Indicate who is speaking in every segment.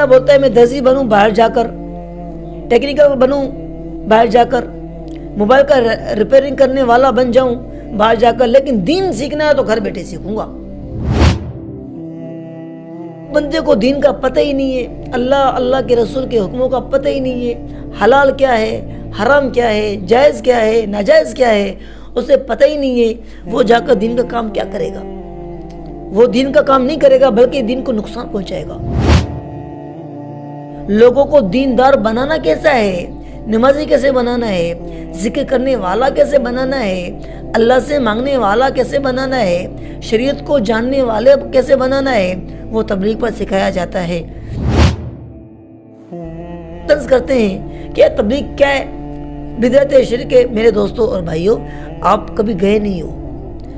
Speaker 1: بندہ بولتا ہے میں درزی بنوں باہر جا کر، ٹیکنیکل بنوں باہر جا کر، موبائل کا ریپیئرنگ کرنے والا بن جاؤں باہر جا کر، لیکن دین سیکھنا ہے تو گھر بیٹھے سیکھوں گا۔ بندے کو دین کا پتہ ہی نہیں ہے، اللہ کے رسول کے حکموں کا پتہ ہی نہیں ہے، حلال کیا ہے، حرام کیا ہے، جائز کیا ہے، ناجائز کیا ہے، اسے پتہ ہی نہیں ہے۔ وہ جا کر دین کا کام کیا کرے گا؟ وہ دین کا کام نہیں کرے گا بلکہ دین کو نقصان پہنچائے گا۔ لوگوں کو دیندار بنانا کیسا ہے، نمازی کیسے بنانا ہے، ذکر کرنے والا کیسے بنانا ہے، اللہ سے مانگنے والا کیسے بنانا ہے، شریعت کو جاننے والے کیسے بنانا ہے، وہ تبلیغ پر سکھایا جاتا ہے۔ طرز کرتے ہیں کہ تبلیغ کیا ہے، بدعت شرک ہے۔ میرے دوستوں اور بھائیوں، آپ کبھی گئے نہیں ہو،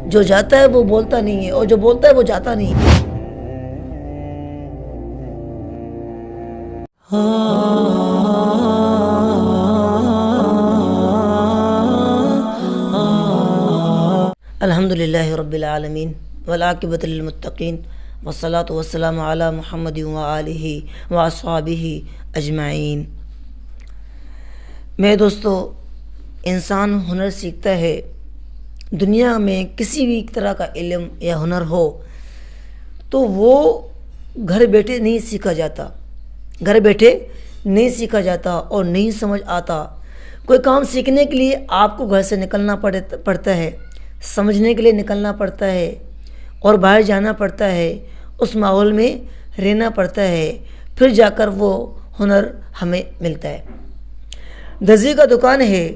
Speaker 1: جو جاتا ہے وہ بولتا نہیں ہے، اور جو بولتا ہے وہ جاتا نہیں ہے۔ الحمدللہ رب العالمین والعاقبۃ للمتقین والصلاۃ والسلام علی محمد وآلہ واصحابہ اجمعین۔ میرے دوستو، انسان ہنر سیکھتا ہے۔ دنیا میں کسی بھی طرح کا علم یا ہنر ہو تو وہ گھر بیٹھے نہیں سیکھا جاتا، گھر بیٹھے نہیں سیکھا جاتا اور نہیں سمجھ آتا۔ کوئی کام سیکھنے کے لیے آپ کو گھر سے نکلنا پڑتا ہے، سمجھنے کے لیے نکلنا پڑتا ہے اور باہر جانا پڑتا ہے، اس ماحول میں رہنا پڑتا ہے، پھر جا کر وہ ہنر ہمیں ملتا ہے۔ درزی کا دکان ہے،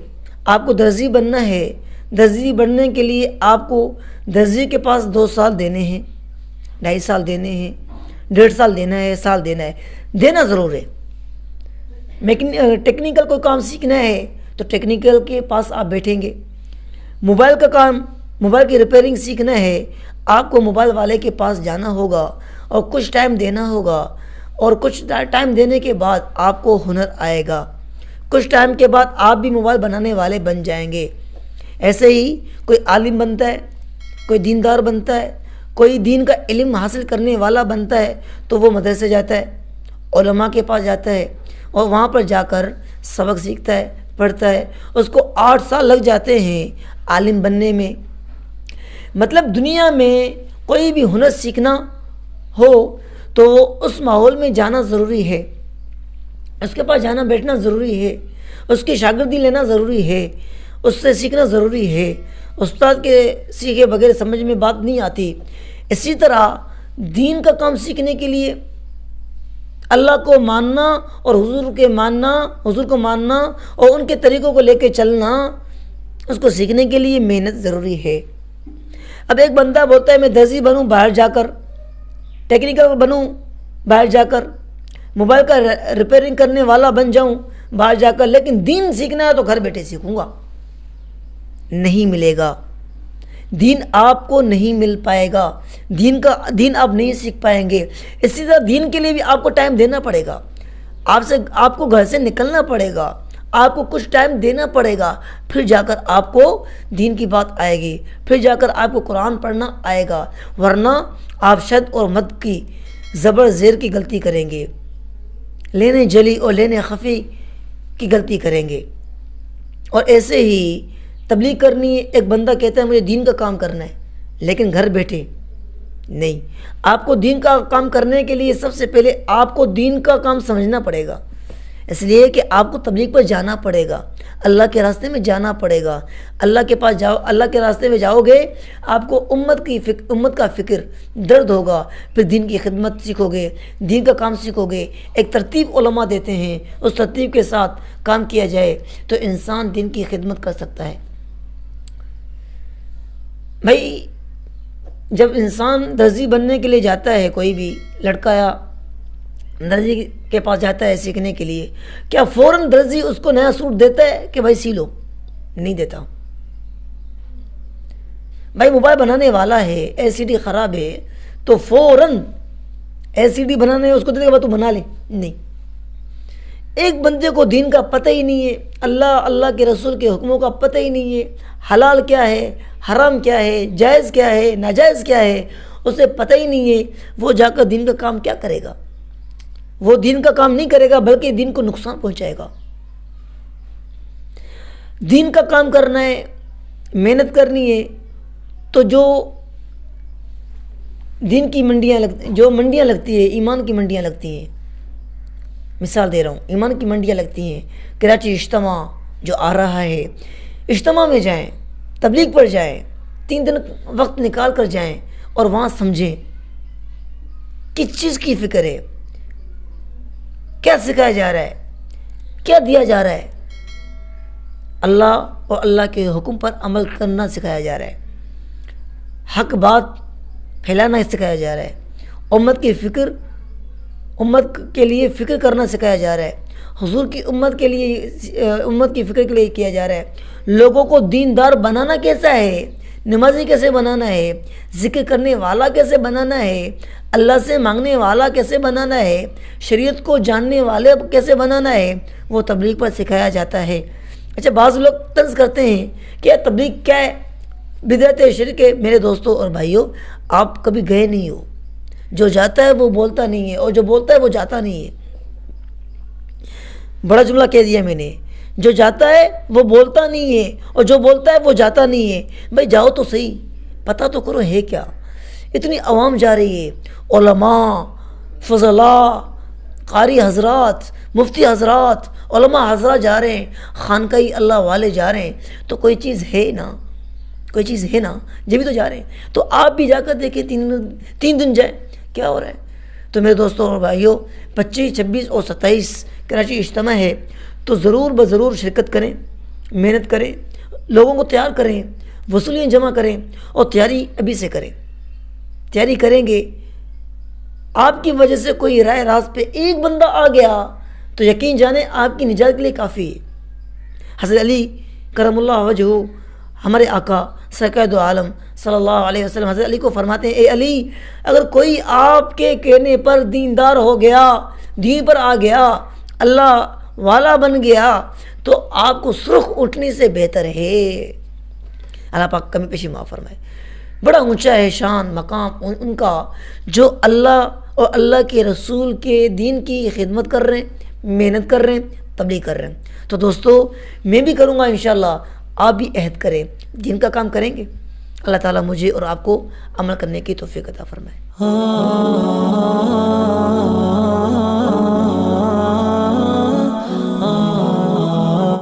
Speaker 1: آپ کو درزی بننا ہے۔ درزی بننے کے لیے آپ کو درزی کے پاس 2 سال دینے ہیں، 2.5 سال دینے ہیں، 1.5 سال دینا ہے، سال دینا ہے، دینا ضرور ہے۔ ٹیکنیکل کوئی کام سیکھنا ہے تو ٹیکنیکل کے پاس آپ بیٹھیں گے۔ موبائل کا کام، موبائل کی ریپیئرنگ سیکھنا ہے، آپ کو موبائل والے کے پاس جانا ہوگا اور کچھ ٹائم دینا ہوگا، اور کچھ ٹائم دینے کے بعد آپ کو ہنر آئے گا۔ کچھ ٹائم کے بعد آپ بھی موبائل بنانے والے بن جائیں گے۔ ایسے ہی کوئی عالم بنتا ہے، کوئی دیندار بنتا ہے، کوئی دین کا علم حاصل کرنے والا بنتا ہے تو وہ مدرسے جاتا ہے، علماء کے پاس جاتا ہے اور وہاں پر جا کر سبق سیکھتا ہے، پڑھتا ہے۔ اس کو 8 سال لگ جاتے ہیں عالم بننے میں۔ مطلب دنیا میں کوئی بھی ہنر سیکھنا ہو تو اس ماحول میں جانا ضروری ہے، اس کے پاس جانا بیٹھنا ضروری ہے، اس کی شاگردی لینا ضروری ہے، اس سے سیکھنا ضروری ہے۔ استاد کے سیکھے بغیر سمجھ میں بات نہیں آتی۔ اسی طرح دین کا کام سیکھنے کے لیے اللہ کو ماننا اور حضور کو ماننا اور ان کے طریقوں کو لے کے چلنا، اس کو سیکھنے کے لیے محنت ضروری ہے۔ اب ایک بندہ بولتا ہے میں درزی بنوں باہر جا کر، ٹیکنیکل بنوں باہر جا کر، موبائل کا ریپیئرنگ کرنے والا بن جاؤں باہر جا کر، لیکن دین سیکھنا ہے تو گھر بیٹھے سیکھوں گا۔ نہیں ملے گا، دین آپ کو نہیں مل پائے گا، دین آپ نہیں سیکھ پائیں گے۔ اسی طرح دین کے لیے بھی آپ کو ٹائم دینا پڑے گا، آپ کو گھر سے نکلنا پڑے گا، آپ کو کچھ ٹائم دینا پڑے گا، پھر جا کر آپ کو دین کی بات آئے گی، پھر جا کر آپ کو قرآن پڑھنا آئے گا، ورنہ آپ شد اور مد کی زبر زیر کی غلطی کریں گے، لینے جلی اور لینے خفی کی غلطی کریں گے۔ اور ایسے ہی تبلیغ کرنی ہے، ایک بندہ کہتا ہے مجھے دین کا کام کرنا ہے، لیکن گھر بیٹھے نہیں۔ آپ کو دین کا کام کرنے کے لیے سب سے پہلے آپ کو دین کا کام سمجھنا پڑے گا، اس لیے کہ آپ کو تبلیغ پر جانا پڑے گا، اللہ کے راستے میں جانا پڑے گا۔ اللہ کے پاس جاؤ، اللہ کے راستے میں جاؤ گے، آپ کو امت کا فکر درد ہوگا، پھر دین کی خدمت سیکھو گے، دین کا کام سیکھو گے۔ ایک ترتیب علماء دیتے ہیں، اس ترتیب کے ساتھ کام کیا جائے تو انسان دین کی خدمت کر سکتا ہے۔ بھائی جب انسان درزی بننے کے لیے جاتا ہے، کوئی بھی لڑکا یا درزی کے پاس جاتا ہے سیکھنے کے لیے، کیا فوراً درزی اس کو نیا سوٹ دیتا ہے کہ بھائی سی لو؟ نہیں دیتا۔ بھائی موبائل بنانے والا ہے، LCD خراب ہے تو فوراً LCD بنانے اس کو دے دے گا تو بنا لے؟ نہیں۔ ایک بندے کو دین کا پتہ ہی نہیں ہے، اللہ کے رسول کے حکموں کا پتہ ہی نہیں ہے، حلال کیا ہے، حرام کیا ہے، جائز کیا ہے، ناجائز کیا ہے، اسے پتہ ہی نہیں ہے، وہ جا کر دین کا کام کیا کرے گا؟ وہ دین کا کام نہیں کرے گا بلکہ دین کو نقصان پہنچائے گا۔ دین کا کام کرنا ہے، محنت کرنی ہے، تو جو دین کی منڈیاں لگتی ہیں، ایمان کی منڈیاں لگتی ہیں، مثال دے رہا ہوں، ایمان کی منڈیاں لگتی ہیں، کراچی اجتماع جو آ رہا ہے، اجتماع میں جائیں، تبلیغ پر جائیں، 3 دن وقت نکال کر جائیں اور وہاں سمجھیں کس چیز کی فکر ہے، کیا سکھایا جا رہا ہے، کیا دیا جا رہا ہے۔ اللہ اور اللہ کے حکم پر عمل کرنا سکھایا جا رہا ہے، حق بات پھیلانا سکھایا جا رہا ہے، امت کے لیے فکر کرنا سکھایا جا رہا ہے، حضور کی امت کی فکر کے لیے کیا جا رہا ہے۔ لوگوں کو دیندار بنانا کیسا ہے، نمازی کیسے بنانا ہے، ذکر کرنے والا کیسے بنانا ہے، اللہ سے مانگنے والا کیسے بنانا ہے، شریعت کو جاننے والے کیسے بنانا ہے، وہ تبلیغ پر سکھایا جاتا ہے۔ اچھا، بعض لوگ طنز کرتے ہیں کہ تبلیغ کیا ہے، بدعت ہے، شرک ہے۔ میرے دوستوں اور بھائیوں، آپ کبھی گئے نہیں ہو، جو جاتا ہے وہ بولتا نہیں ہے، اور جو بولتا ہے وہ جاتا نہیں ہے۔ بڑا جملہ کہہ دیا میں نے، جو جاتا ہے وہ بولتا نہیں ہے، اور جو بولتا ہے وہ جاتا نہیں ہے۔ بھائی جاؤ تو صحیح، پتہ تو کرو ہے کیا۔ اتنی عوام جا رہی ہے، علماء، فضلاء، قاری حضرات، مفتی حضرات، علماء حضرات جا رہے ہیں، خانقاہی اللہ والے جا رہے ہیں، تو کوئی چیز ہے نا، کوئی چیز ہے نا، جبھی تو جا رہے ہیں۔ تو آپ بھی جا کر دیکھیں، 3 دن جائیں، کیا ہو رہا ہے۔ تو میرے دوستوں اور بھائیوں، 25، 26 اور 27 کراچی اجتماع ہے، تو ضرور بضرور شرکت کریں، محنت کریں، لوگوں کو تیار کریں، وصولیاں جمع کریں، اور تیاری ابھی سے کریں۔ تیاری کریں گے، آپ کی وجہ سے کوئی راہ راست پہ ایک بندہ آ گیا تو یقین جانیں آپ کی نجات کے لیے کافی ہے۔ حضرت علی کرم اللہ وجہہ، ہمارے آقا سرکار دو عالم صلی اللہ علیہ وسلم حضرت علی کو فرماتے ہیں، اے علی، اگر کوئی آپ کے کہنے پر دیندار ہو گیا، دین پر آ گیا، اللہ والا بن گیا، تو آپ کو سرخ اٹھنے سے بہتر ہے۔ اللہ پاک کمی پیشی معاف فرمائے۔ بڑا اونچا ہے شان مقام ان کا، جو اللہ اور اللہ کے رسول کے دین کی خدمت کر رہے ہیں، محنت کر رہے ہیں، تبلیغ کر رہے ہیں۔ تو دوستو، میں بھی کروں گا انشاءاللہ، آپ بھی عہد کریں، دین کا کام کریں گے۔ اللہ تعالیٰ مجھے اور آپ کو عمل کرنے کی توفیق عطا فرمائے۔